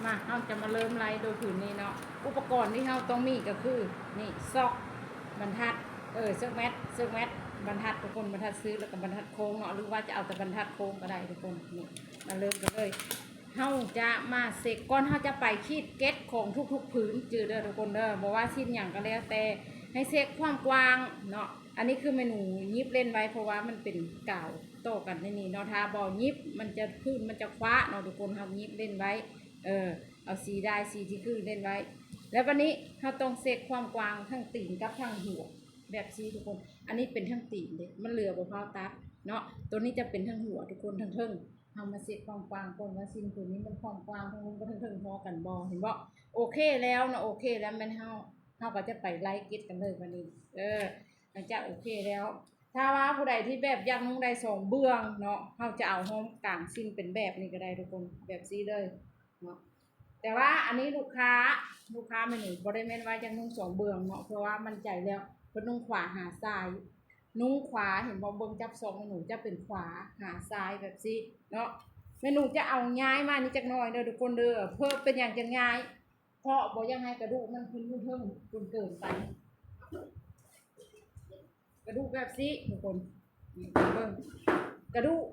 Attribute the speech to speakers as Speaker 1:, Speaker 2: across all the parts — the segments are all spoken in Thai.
Speaker 1: มาเราจะมาเริ่มไล่โดยผืนนี้เนาะอุปกรณ์ที่เราต้องมีก็คือนี่ซอกบรรทัดเสื้อแมทบรรทัดทุกคนบรรทัดซื้อแล้วก็บรรทัดโค้งเนาะหรือว่าจะเอาแต่บรรทัดโค้งก็ได้ทุกคนนี่มาเริ่มกันเลยเราจะมาเสกก่อนเราจะไปขีดเก็ตของทุกๆผืนจืดเด้อทุกคนเด้อบอกว่าชิ้นอย่างก็แล้วแต่ให้เสกความกว้างเนาะอันนี้คือเมนูยิบเล่นไว้เพราะว่ามันเป็นกาวโตกันในนี้เนาะถ้าบอยิบมันจะพื้นมันจะคว้าเนาะทุกคนทำยิบเล่นไว้เอาสีได้สีที่คือเล่นไว้แล้ววันนี้เราต้องเสกความกว้างทั้งตีนกับทั้งหัวแบบสีทุกคนอันนี้เป็นทั้งตีนเด็มันเหลือบะพร้าวตัดเนาะตัวนี้จะเป็นทั้งหัวทุกคนทั้งเทิงทำมาเสกความกว้างก่อนว่าสิ้นตัวนี้มันความกว้างทั้งนู้นก็ทั้งเทิงพอกันบอเห็นบ่โอเคแล้วนะโอเคแล้วมันเฮาก็จะไปไล่เก็ตกันเลยวันนี้หลังจากโอเคแล้วถ้าว่าผู้ใดที่แบบอยากนุ่งได้สองเบื้องเนาะเฮาจะเอาห้องกลางสิ้นเป็นแบบนี้ก็ได้ทุกคนแบบสีเลยเนาะแต่ว่าอันนี้ลูกค้าไม่หนูบ่ได้แม่นว่าจะนุ่งสองเบื้องเนาะเพราะว่ามันใจแล้วเพิ่นนุ่งขวาหาซ้ายนุ่งขวาเห็นบ่เบิ่งจับสองแม่หนูจะเป็นขวาหาซ้ายแบบสิเนาะแม่หนูจะเอาย้ายมานี่จักหน่อยเด้อทุกคนเด้อเพิ่มเป็นอย่างจะง่ายเพราะบ่ยังให้กระดูกมันขึ้นอยู่เทิงจนเกินไปกระดูกแบบสิทุกคนนี่เบิ่งกระดูก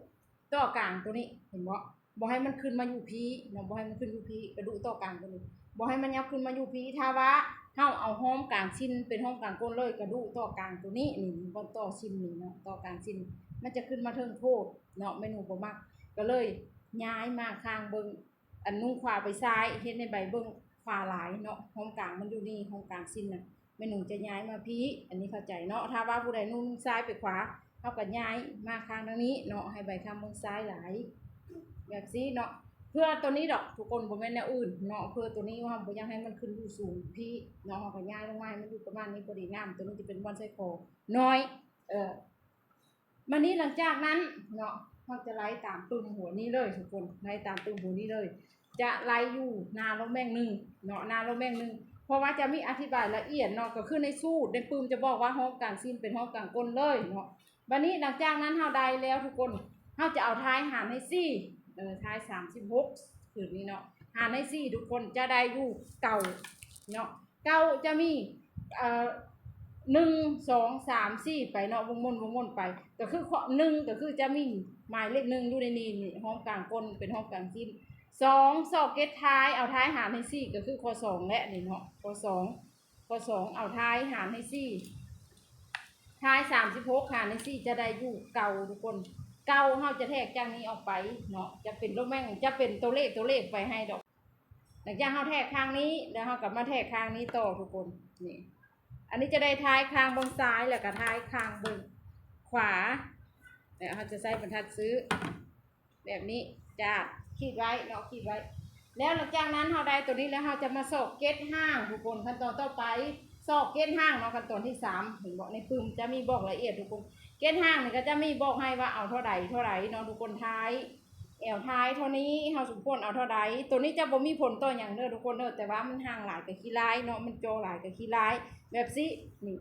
Speaker 1: ต่อกลางตัวนี้เห็นบ่บ่ให้มันขึ้นมาอยู่พีเนาะบ่ให้มันขึ้นอยู่พีกระดูกต่อกลางตัวนี้บ่ให้มันยับขึ้นมาอยู่พีถ้าว่าเฮาเอาห้อมกลางชิ้นเป็นห้อมกลางก้นเลยกระดูกต่อกลางตัวนี้นี่บ่ต่อชิ้นนี่เนาะต่อกลางชิ้นมันจะขึ้นมาเทิงโพดเนาะเมนูบ่มักก็เลยย้ายมาข้างเบิ่งอันนุ่งขวาไปซ้ายเฮ็ดในใบเบิ่งขวาหลายเนาะห้อมกลางมันอยู่นี่ห้อมกลางชิ้นน่ะเมนูจะย้ายมาพีอันนี้เข้าใจเนาะถ้าว่าผู้ใดนุ่งซ้ายไปขวาเฮาก็ย้ายมาข้างทางนี้เนาะให้ใบข้างเบิ่งซ้ายหลายแบบนี้เนาะเพื่อตัวนี้ดอกทุกคนบ่แม่นแนวอื่นเนาะเพื่อตัวนี้ว่าบ่อยากให้มันขึ้นอยู่สูงพี่เนาะเฮาก็ย้ายลงมามันอยู่ประมาณนี้พอดีงามตัวนี้จะเป็นบอนไซคอน้อยมานี้หลังจากนั้นเนาะเราจะไล่ตามตุ่มหัวนี้เลยทุกคนไล่ตามตุ่มหัวนี้เลยจะไล่อยู่นาลงแม่งนึงเนาะนาลงแม่งนึงเพราะว่าจะมีอธิบายละเอียดเนาะก็คือในสูตรในปืมจะบอกว่าห้องกลางสิ้นเป็นห้องกลางก้นเลยเนาะวันนี้หลังจากนั้นเฮาได้แล้วทุกคนเฮาจะเอาท้ายหารให้ซี่ท้าย36คือนี้เนาะหารให้ซี่ทุกคนจะได้อยู่เก่าเนาะเก่าจะมี1 2 3 4ไปเนาะวงมนไปก็คือข้อ1ก็คือจะมีหมายเลข1อยู่ในนี้ห้องกลางก้นเป็นห้องกลางสิ้น2ซอกเก็ตท้ายเอาท้ายหารให้ซี่ก็คือข้อ2และนี่เนาะข้อ2เอาท้ายหารให้ซี่ท้าย36หารให้ซี่จะได้อยู่เก่าทุกคนเก่าเฮาจะแทกจากนี้ออกไปเนาะจะเป็นโลแม่งจะเป็นตัวเลขไปให้ดอกหลังจากเฮาแทกข้างนี้แล้วเฮากลับมาแทกข้างนี้ต่อทุกคนนี่อันนี้จะได้ท้ายคางบนซ้ายแล้วก็ท้ายคางบนขวาเนี่ยเขาจะใช้บรรทัดซื้อแบบนี้จะขีดไว้เนาะขีดไว้แล้วหลังจากนั้นเราได้ตัวนี้แล้วเราจะมาสอกเก็ตห้างทุกคนขั้นตอนต่อไปสอกเก็ตห้างเนาะขั้นตอนที่3เห็นบอกในปืมจะมีบอกละเอียดทุกคนเก็ตห้างเนี่ยก็จะมีบอกให้ว่าเอาเท่าไหร่เนาะทุกคนท้ายแอวท้ายเท่านี้เราสมควรเอาเท่าใดตัวนี้จะบ่มีผลต่ออย่างเด้อทุกคนเด้อแต่ว่ามันห่างหลายกับขี้ร้ายเนาะมันโจหลายกับขี้ร้ายแบบซี่นี่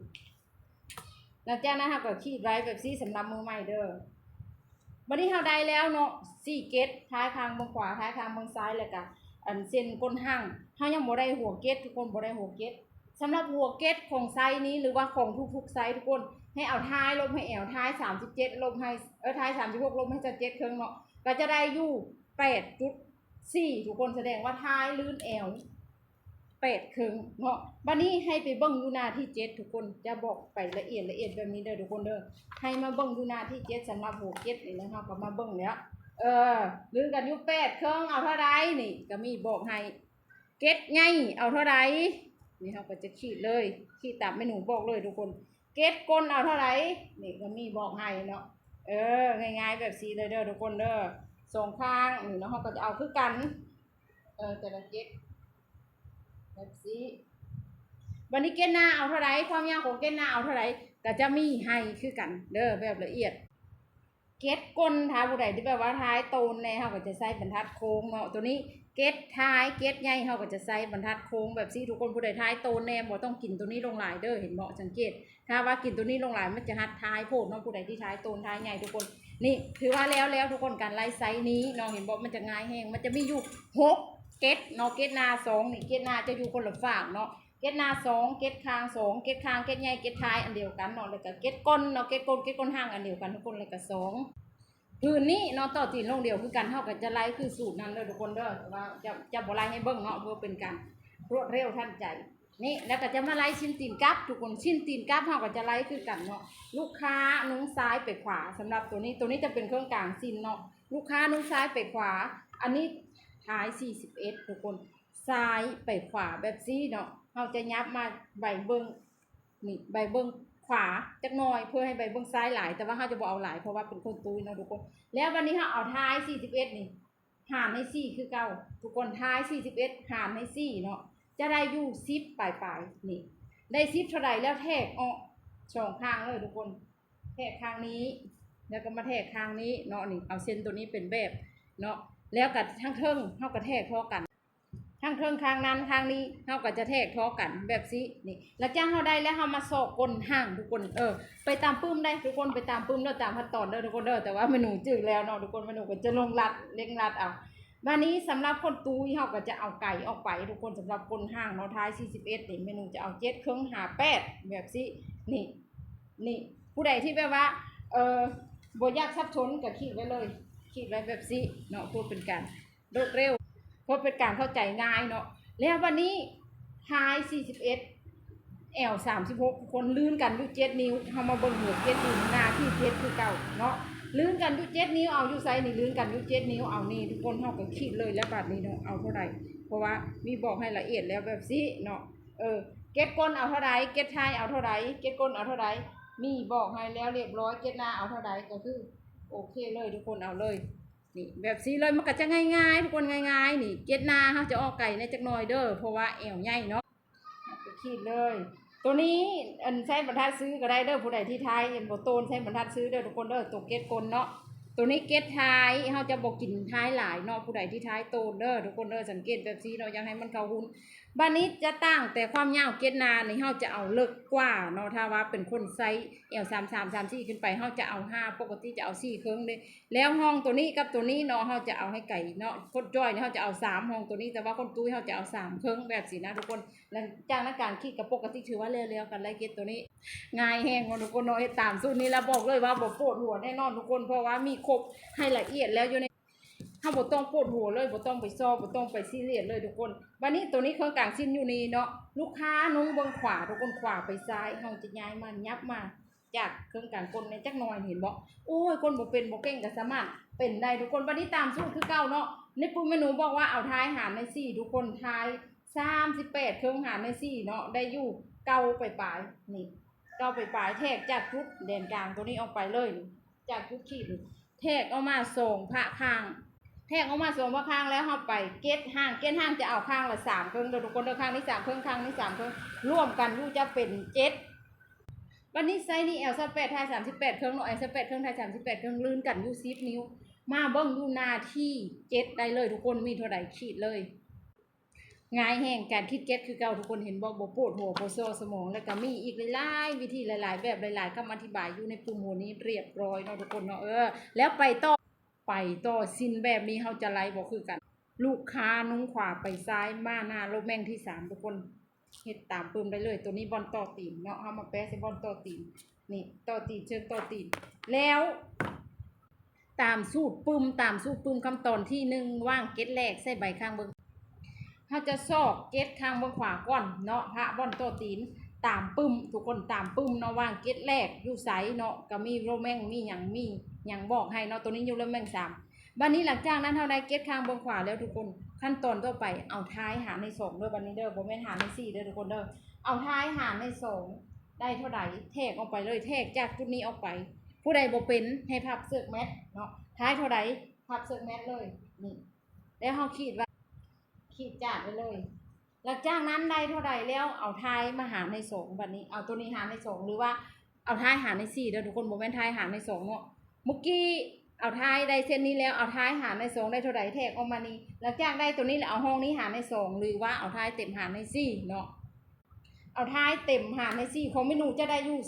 Speaker 1: หลังจากนั้นเราก็ขีดไว้แบบซี่สำหรับมือใหม่เด้อวันนี้เราได้แล้วเนาะ4เกตท้ายคางบนขวาท้ายคางบนซ้ายแล้วก็อันเส้นก้นห่างเรายังบ่ได้หัวเกตทุกคนบ่ได้หัวเกตสำหรับหัวเกตของไซส์นี้หรือว่าของทุกๆไซส์ทุกคนให้เอาท้ายลบให้แอวท้าย37ลบให้ท้าย36ลบให้37ครึ่งเนาะก็จะได้อยู่ 8.4 ทุกคนแสดงว่าท้ายลื่นแอว8ครึ่งเนาะวันนี้ให้ไปเบิ่งดูหน้าที่7ทุกคนจะบอกไปละเอียดแบบนี้เด้อทุกคนเด้อให้มาเบิ่งดูหน้าที่7สำหรับหัวเก็ตนี่นะคะก็มาเบิ่งแล้วลื่นกันอยู่8ครึ่งเอาเท่าใดนี่ก็มีบอกให้เก็ตไงเอาเท่าใดนี่เฮาก็จะขีดเลยขีดตามเมนูบอกเลยทุกคนเก็ตก้นเอาเท่าไหร่นี่ก็มีบอกให้เนาะง่ายๆแบบสีเลยเด้อทุกคนเด้อสองข้างนี่เนาะเฮาก็จะเอาคือกันแต่ละเก็ตแบบสีวันนี้เก็ตหน้าเอาเท่าไหร่ความยาวของเก็ตหน้าเอาเท่าไหร่ก็จะมีให้คือกันเด้อแบบละเอียดเก็ตก้นท้ายผู้ใดที่แบบว่าท้ายโตนแน่เฮาก็จะใส่บรรทัดโค้งเนาะตัวนี้เก็ตท้ายเก็ตใหญ่เฮาก็จะใส่บรรทัดโค้งแบบซี่ทุกคนผู้ใดท้ายโตนแน่บ่ต้องกินตัวนี้ลงหลายเด้อเห็นบ่สังเกตถ้าว่ากินตัวนี้ลงหลายมันจะหัดท้ายโพดเนาะผู้ใดที่ท้ายโตนท้ายใหญ่ทุกคนนี่ถือว่าแล้วทุกคนการไล่ไซส์นี้เนาะเห็นบ่มันจะง่ายแฮงมันจะมีอยู่ เก็ดเนาะเก็ดหน้าสองนี่เก็ดหน้าจะอยู่คนละฝั่งเนาะเก็ดหน้าสองเก็ดคางสองเก็ดคางเก็ดใหญ่เก็ดท้ายอันเดียวกันเนาะแล้วก็เก็ดก้นเนาะเก็ดก้นห่างอันเดียวกันทุกคนแล้วก็สองพื้นนี้เนาะต่อตีนลงเดียวคือกันเท่ากับจะไล่คือสูตรนั้นเด้อทุกคนเด้อว่าจะบ่ไล่ให้เบิ่งเนาะเพื่อเป็นการรวดเร็วทันใจนี่แล้วก็จะมาไล่ชิ้นตีนกับทุกคนชิ้นตีนกับเท่ากับจะไล่คือกันเนาะลูกค้านุ้งซ้ายไปขวาสำหรับตัวนี้จะเป็นเครื่องกลางซินเนาะลูกค้านุ้งซ้ายไปขวาอันนี้ท้าย41ทุกคนซ้ายไปขวาแบบซี่เนาะเราจะยับมาใบเบิ้งนี่ใบเบิ้งขวาจักหน่อยเพื่อให้ใบเบิ้งซ้ายหลายแต่ว่าเราจะบอกเอาหลายเพราะว่าเป็นคนตุ้ยเนาะทุกคนแล้ววันนี้เราเอาท้าย41นี่หารให้4คือเก่าทุกคนท้าย41หารให้4เนาะจะได้อยู่10ปลายนี่ได้10เท่าไหร่แล้วแทกออกสองข้างเลยทุกคนแทกข้างนี้แล้วก็มาแทกข้างนี้เนาะนี่เอาเส้นตัวนี้เป็นแบบเนาะแล้วกับทั้งเทิงเท่ากับแทกเท่ากันทั้งเทิงข้างนั้นข้างนี้เท่ากับจะแทกเท่ากันแบบนี้นี่แล้วจ้างเขาได้แล้วเขามาสอกก้นห่างทุกคนไปตามปื้มได้ทุกคนไปตามปื้มแล้วตามขั้นตอนเด้อทุกคนเด้อแต่ว่าเมนูจืดแล้วเนาะทุกคนเมนูก็จะลงรัดเล็งรัดเอาวันนี้สำหรับคนตุ้ยเขาก็จะเอาไก่ออกไปทุกคนสำหรับคนห่างเนาะท้าย41นี่เมนูจะเอา7เครื่องหา8แบบนี้นี่ผู้ใดที่แบบว่าบ่อยากซับซ้อนก็ขีดไว้เลยขีดไว้แบบนี้เนาะเพื่อเป็นการรวดเร็วเพื่อเป็นการเข้าใจง่ายเนาะแล้ววันนี้ท้าย41แอล36คนลื่นกันอยู่7นิ้วเฮามาเบิ่งหัว7นิ้วหน้าที่7คือเก่าเนาะลื่นกันอยู่7นิ้วเอาอยู่ไสนี่ลื่นกันอยู่7นิ้วเอานี่ทุกคนเฮาก็ขีดเลยแล้วบัดนี้เนาะเอาเท่าใดเพราะว่ามีบอกให้ละเอียดแล้วแบบนี้เนาะเก็ดก้นเอาเท่าใดเก็ดท้ายเอาเท่าใดเก็ดก้นเอาเท่าใดมีบอกให้แล้วเรียบร้อยเก็ดหน้าเอาเท่าใดก็คือโอเคเลยทุกคนเอาเลยนี่แบบนี้เลยมันก็จะง่ายๆทุกคนง่ายๆนี่เก็ดหน้าเฮาจะออกไก่ในจักหน่อยเด้อเพราะว่าแอวใหญ่เนาะไปขีดเลยตัวนี้ใช้บรรทัดซื้อก็ได้เด้อผู้ใดที่ท้ายบ่โตนใช้บรรทัดซื้อเด้อทุกคนเด้อตัวเก็ดก้นเนาะตัวนี้เก็ดท้ายเฮาจะบ่กินท้ายหลายเนาะผู้ใดที่ท้ายโตนเด้อทุกคนเด้อสังเกตแบบนี้เนาะอยากให้มันเข้าหุ่นบัดนี้จะตั้งแต่ความยาวเก็ดหน้านี่เฮาจะเอาเลิกกว่าเนาะถ้าว่าเป็นคนไซส์L33 34ขึ้นไปเฮาจะเอา5ปกติจะเอา4เครื่องเด้แล้วห้องตัวนี้กับตัวนี้เนาะเฮาจะเอาให้ไก่เนาะคนจ้อยนี่เฮาจะเอา3ห้องตัวนี้แต่ว่าคนตุ้ยเฮาจะเอา3เครื่องแบบสินะทุกคนหลังจากนั้นการคิดกับปกติถือว่าเร็วๆกันไล่เก็ดตัวนี้ง่ายแฮงทุกคนเนาะตามสูตรนี้แล้วบอกเลยว่าบ่ปวดหัวแน่นอนทุกคนเพราะว่ามีครบให้ละเอียดแล้วอยู่ในถ้าบ่ต้องปวดหัวเลยบ่ต้องไปซ้อบ่ต้องไปซีเรียสเลยทุกคนบัดนี้ตัวนี้เครื่องกลางสิ้นอยู่นี่เนาะลูกค้านุ่งเบิ่งขวาทุกคนขวาไปซ้ายเฮาจะย้ายมันยับมาจากเครื่องกลางก้นในจักหน่อยเห็นบ่โอ้ยคนบ่เป็นบ่เก่งก็สามารถเป็นได้ทุกคนบัดนี้ตามสูตรคือเก่าเนาะในปุ่มเมนูบอกว่าเอาท้ายหารใน4ทุกคนท้าย38เครื่องหารใน4เนาะได้อยู่เก้าไปปลายนี่เก้าไปปลายแทกจากจุดแดนกลางตัวนี้ออกไปเลยจากจุดขีดแทกออกมาส่งพระข้างแทกออกมาส่งพระข้างแล้วเฮาไปเก็ดห้างจะเอาข้างละ3เครื่องเด้อทุกคนเด้อข้างนี้3เครื่องข้างนี้3เครื่องรวมกันอยู่จะเป็น7วันนี้ไซส์นี้ L38 ท้าย38เครื่องเนาะ L38 เครื่องท้าย38เครื่องลื่นกันอยู่10นิ้วมาเบิ่งอยู่หน้าที่7ได้เลยทุกคนมีเท่าใดขีดเลยง่ายแห่งการคิดเก็ตคือเก่าทุกคนเห็นบ่ปวดหัวบ่ซ้อสมองแล้วก็มีอีกหลายๆวิธีหลายๆแบบหลายๆคำอธิบายอยู่ในปุ่มหัวนี้เรียบร้อยเนาะทุกคนเนาะแล้วไปต่อสิ้นแบบนี้เฮาจะไล่บ่คือกันลูกค้านุ่งขวาไปซ้ายมาหน้าโลแม่งที่3ทุกคนเฮ็ดตามปึ้มได้เลยตัวนี้บอลต่อตีนเนาะเฮามาแปะใส่บอลต่อตีนนี่ต่อตีนเชิงต่อตีนแล้วตามสูตรปึ้มขั้นตอนที่1ว่างเก็ตแรกใส่ใบข้างเบิ่งเฮาจะซอกเก็ตข้างเบิ่งขวาก่อนเนาะพระบอลต่อตีนตามปึ้มทุกคนตามปึ้มเนาะว่างเก็ตแรกอยู่ไสเนาะก็มีโรแม่งมีหยังบอกให้เนาะตัวนี้อยู่โรแม่ง3บัดนี้หลังจากนั้นเฮาได้เก็ตข้างเบิ่งขวาแล้วทุกคนขั้นตอนต่อไปเอาท้ายหารใน2เด้อบัดนี้เด้อบ่แม่นหารใน4เด้อทุกคนเด้อเอาท้ายหารใน2ได้เท่าใดแทกออกไปเลยแทกจากจุดนี้ออกไปผู้ใดบ่เป็นให้พับเสือกแมทเนาะท้ายเท่าใดพับเสือกแมทเลยนี่แล้วเฮาขีดจาดไปเลยหลังจากนั้นได้เท่าใดแล้วเอาท้ายมาหารใน2บัดนี้เอาตัวนี้หารใน2หรือว่าเอาท้ายหารใน4เด้อทุกคนบ่แม่นท้ายหารใน2เนาะเมื่อกี้เอาท้ายได้เส้นนี้แล้วเอาท้ายหารใน2ได้เท่าใดแทกออกมานี่หลังจากได้ตัวนี้แล้วเอาห้องนี้หารใน2หรือว่าเอาท้ายเต็มหารใน4เนาะเอาท้ายเต็มหารใน4ของเมนูจะได้อยู่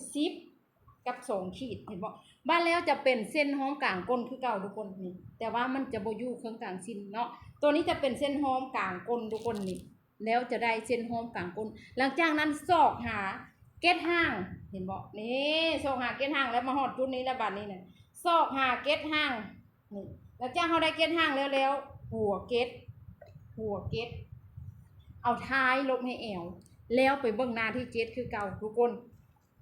Speaker 1: 10กับ2ขีดเห็นบ่บ้านแล้วจะเป็นเส้นห้องกลางก้นคือเก่าทุกคนนี่แต่ว่ามันจะบ่อยู่เครื่องกลางสิ้นเนาะ ตัวนี้จะเป็นเส้นห้อมกลางก้นทุกคนนี่แล้วจะได้เส้นห้อมกลางก้นหลังจากนั้นซอกหาเก็ดห้างเห็นบอกนี่ซอกหาเก็ดห้างแล้วมาหอดจุดนี้แล้วบัดนี้เนี่ยซอกหาเก็ดห้างนี่หลังจากเขาได้เก็ดห้างแล้วหัวเก็ดเอาท้ายลบให้แอวแล้วไปเบิ้งหน้าที่เจ็ดคือเก่าทุกคน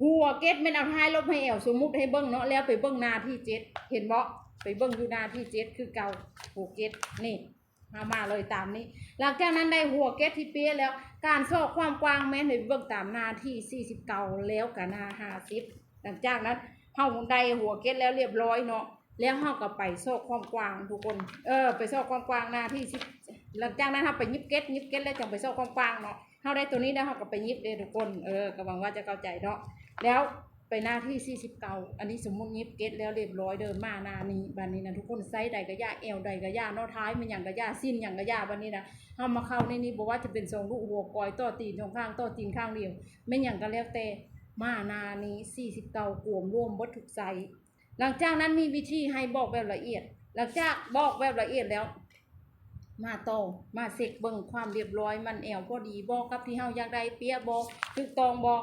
Speaker 1: หัวเก็ดไม่เอาท้ายลบให้แอวสมมุติให้เบิ้งเนาะแล้วไปเบิ้งหน้าที่เจ็ดเห็นบ่ไปเบิ้งอยู่หน้าที่เจ็ดคือเก่าหัวเก็ดนี่มาเลยตามนี้หลังจากนั้นได้หัวเก็ตที่เปี้ยแล้วการซอกความกว้างแม้นให้เบิ่งตามหน้าที่40เก่าแล้วกับหน้า50หลังจากนั้นเฮาได้หัวเก็ตแล้วเรียบร้อยเนาะแล้วเฮาก็ไปซอกความกว้างทุกคนไปซอกความกว้างหน้าที่10หลังจากนั้นเฮาไปยิบเก็ตแล้วจังไปซอกความกว้างเนาะเฮาได้ตัวนี้แล้วเฮาก็ไปยิบเด้อทุกคนก็หวังว่าจะเข้าใจเนาะแล้วไปหน้าที่40เก่าอันนี้สมมุติยิบเก็ตแล้วเรียบร้อยเดินมาหน้านี้บัดนี้นะทุกคนไซส์ใดก็ย่าเอวใดก็ย่าเนาะท้ายมันหยังก็ย่าสิ้นหยังก็ย่าบัดนี้นะเฮามาเข้าในนี้บ่ว่าจะเป็นทรงลูกหัวกอยต่อตีนสองข้างต่อตีนข้างเดียวไม่หยังก็แล้วแต่มาหน้านี้40เก่ากวมรวมบ่ทุกไซส์หลังจากนั้นมีวิธีให้บอกแบบละเอียดหลังจากบอกแบบละเอียดแล้วมาต่อมาเช็คเบิ่งความเรียบร้อยมันแอวพอดีบ่กับที่เฮาอยากได้เปียบ่ถูกต้องบ่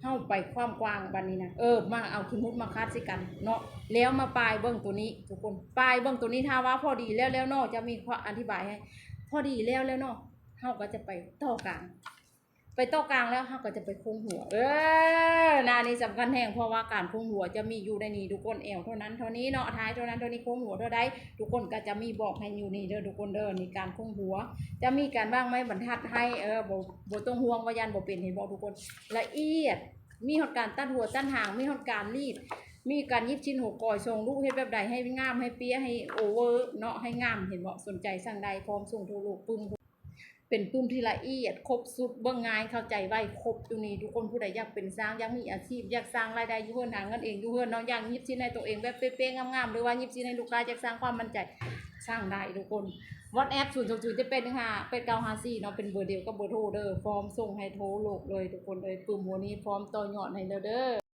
Speaker 1: เข้าไปความกว้างบันนี้นะมาเอาขี้มุดมาคัดสิกันเนาะแล้วมาปลายเบิ้งตัวนี้ทุกคนปลายเบิ้งตัวนี้ถ้าว่าพอดีแล้วเนาะจะมีข้ออธิบายให้พอดีแล้วเนาะเขาก็จะไปต่อกลางแล้วเขาก็จะไปโค้งหัวหน้านี้สำคัญแห่งเพราะว่าการโค้งหัวจะมีอยู่ในนี้ทุกคนเอวเท่านั้นเท่านี้เนาะท้ายเท่านั้นเท่านี้โค้งหัวเท่าใดทุกคนก็จะมีบอกให้อยู่นี่เด้อทุกคนเด้อนี่การโค้งหัวจะมีการบ้างไหมบรรทัดให้บ่ต้องห่วงว่ายันบ่เป็นเห็นบอกทุกคนละเอียดมีหดการตัดหัวตัดหางมีหดการรีดมีการยิบชิ้นหัวก่อยทรงลูกเฮ็ดแบบใดให้งามให้เปี้ยให้โอเวอร์เนาะให้งามเห็นบ่สนใจสั่งใดพร้อมส่งโทรลูกปึ้มเป็นปึ้มที่ละเอียดครบสุดเบิ่งง่ายเข้าใจไว้ครบอยู่นี่ทุกคนผู้ใดอยากเป็นสร้างอยากมีอาชีพอยากสร้างรายได้อยู่เฮือนหาเงินเองอยู่เฮือนเนาะอยากยิบชิ้นให้ตัวเองแบบเป๊ะๆงามๆหรือว่ายิบชิ้นให้ลูกค้าอยากสร้างความมั่นใจสร้างได้ทุกคน WhatsApp 020จะเป็น954เนาะเป็นเบอร์เดียวกับเบอร์โทรเด้อพร้อมส่งให้โทรโลกเลยทุกคนเลยปึ้มหัวนี้พร้อมต่อยอดให้แล้วเด้อ